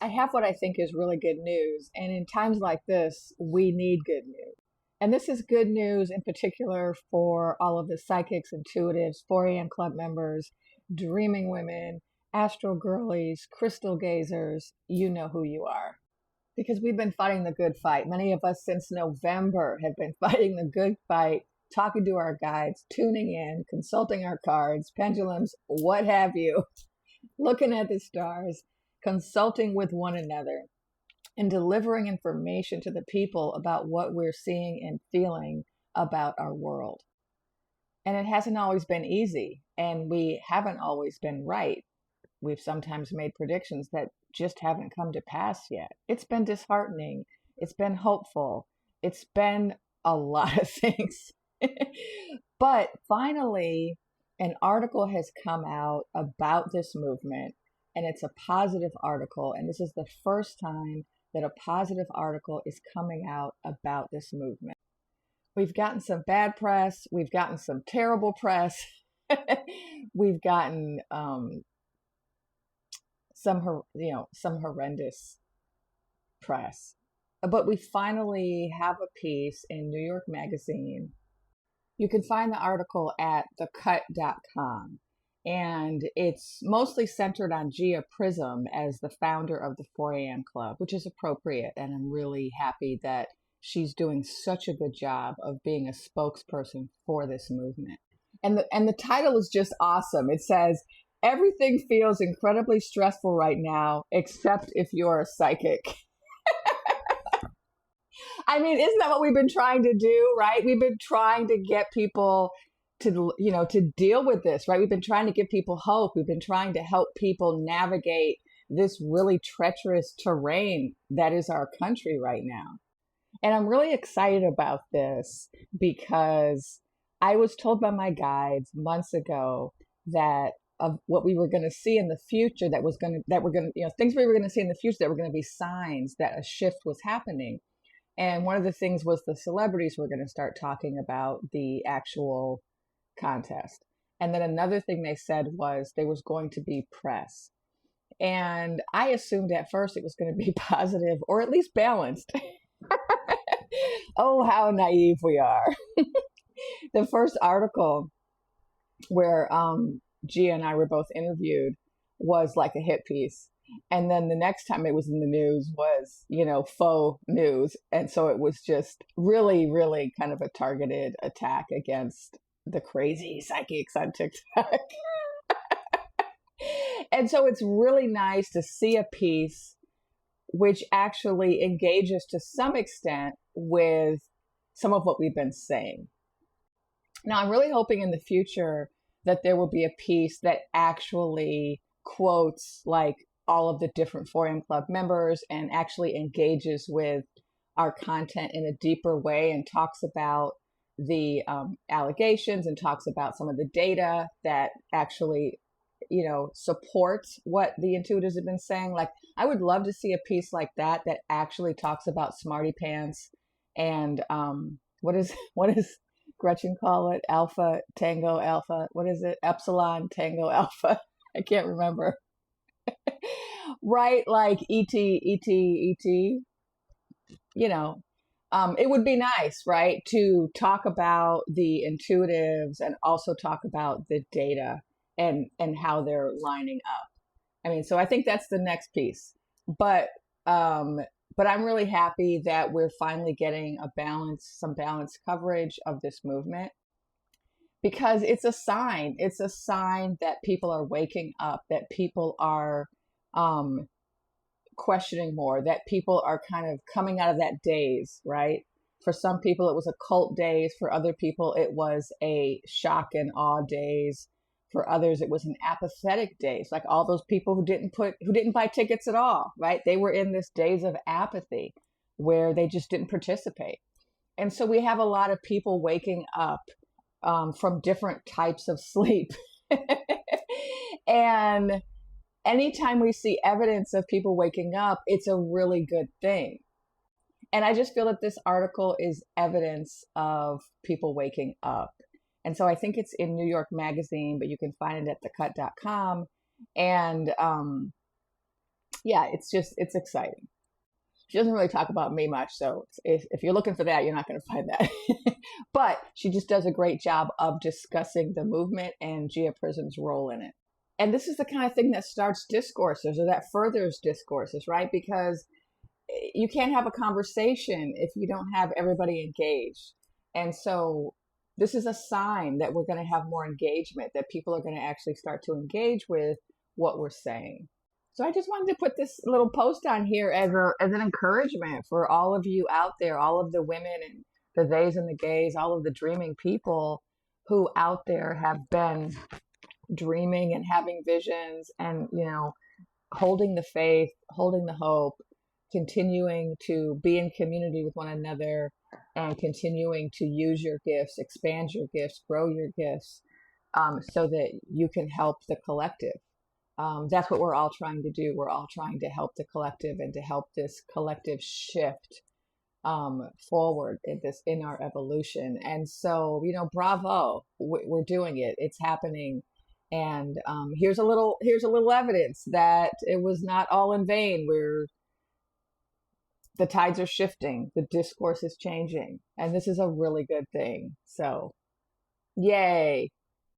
I have what I think is really good news. And in times like this, we need good news. And this is good news in particular for all of the psychics, intuitives, 4am Club members, dreaming women, astral girlies, crystal gazers. You know who you are. Because we've been fighting the good fight. Many of us since November have been fighting the good fight, talking to our guides, tuning in, consulting our cards, pendulums, what have you, looking at the stars, consulting with one another, and delivering information to the people about what we're seeing and feeling about our world. And it hasn't always been easy, and we haven't always been right. We've sometimes made predictions that just haven't come to pass yet. It's been disheartening. It's been hopeful. It's been a lot of things. But finally, an article has come out about this movement, and it's a positive article. And this is the first time that a positive article is coming out about this movement. We've gotten some bad press. We've gotten some terrible press. We've gotten some horrendous press. But we finally have a piece in New York Magazine. You can find the article at thecut.com. And it's mostly centered on Gia Prism as the founder of the 4am Club, which is appropriate. And I'm really happy that she's doing such a good job of being a spokesperson for this movement. And the title is just awesome. It says, "Everything feels incredibly stressful right now, except if you're a psychic." I mean, isn't that what we've been trying to do, right? We've been trying to get people to deal with this, right? We've been trying to give people hope. We've been trying to help people navigate this really treacherous terrain that is our country right now. And I'm really excited about this because I was told by my guides months ago that of what we were going to see in the future, things we were going to see in the future that were going to be signs that a shift was happening. And one of the things was the celebrities were going to start talking about the actual contest. And then another thing they said was there was going to be press. And I assumed at first it was going to be positive or at least balanced. Oh, how naive we are. The first article where Gia and I were both interviewed was like a hit piece. And then the next time it was in the news was, faux news. And so it was just really, really kind of a targeted attack against the crazy psychics on TikTok. And so it's really nice to see a piece which actually engages to some extent with some of what we've been saying. Now, I'm really hoping in the future that there will be a piece that actually quotes like all of the different 4am Club members and actually engages with our content in a deeper way and talks about the allegations and talks about some of the data that actually, supports what the intuitives have been saying. Like, I would love to see a piece like that actually talks about smarty pants and what is Gretchen call it? Alpha, Tango, Alpha. What is it? Epsilon, Tango, Alpha. I can't remember. Right? Like E.T. It would be nice, right, to talk about the intuitives and also talk about the data and how they're lining up. I mean, so I think that's the next piece. But I'm really happy that we're finally getting some balanced coverage of this movement because it's a sign. It's a sign that people are waking up, that people are questioning more, that people are kind of coming out of that daze, right? For some people, it was a cult daze. For other people, it was a shock and awe daze. For others, it was an apathetic daze, like all those people who didn't buy tickets at all, right? They were in this daze of apathy where they just didn't participate. And so we have a lot of people waking up from different types of sleep. And anytime we see evidence of people waking up, it's a really good thing. And I just feel that this article is evidence of people waking up. And so I think it's in New York Magazine, but you can find it at thecut.com. And Yeah, it's exciting. She doesn't really talk about me much, so if you're looking for that, you're not going to find that. But she just does a great job of discussing the movement and Gia Prism's role in it. And this is the kind of thing that starts discourses, or that furthers discourses, right? Because you can't have a conversation if you don't have everybody engaged. And so this is a sign that we're going to have more engagement, that people are going to actually start to engage with what we're saying. So I just wanted to put this little post on here as an encouragement for all of you out there, all of the women and the theys and the gays, all of the dreaming people who out there have been dreaming and having visions and, holding the faith, holding the hope, continuing to be in community with one another, and continuing to use your gifts, expand your gifts, grow your gifts, so that you can help the collective. That's what we're all trying to do. We're all trying to help the collective and to help this collective shift forward in our evolution. And so, bravo, we're doing it. It's happening. And here's a little evidence that it was not all in vain. The tides are shifting, the discourse is changing, and this is a really good thing. So, yay!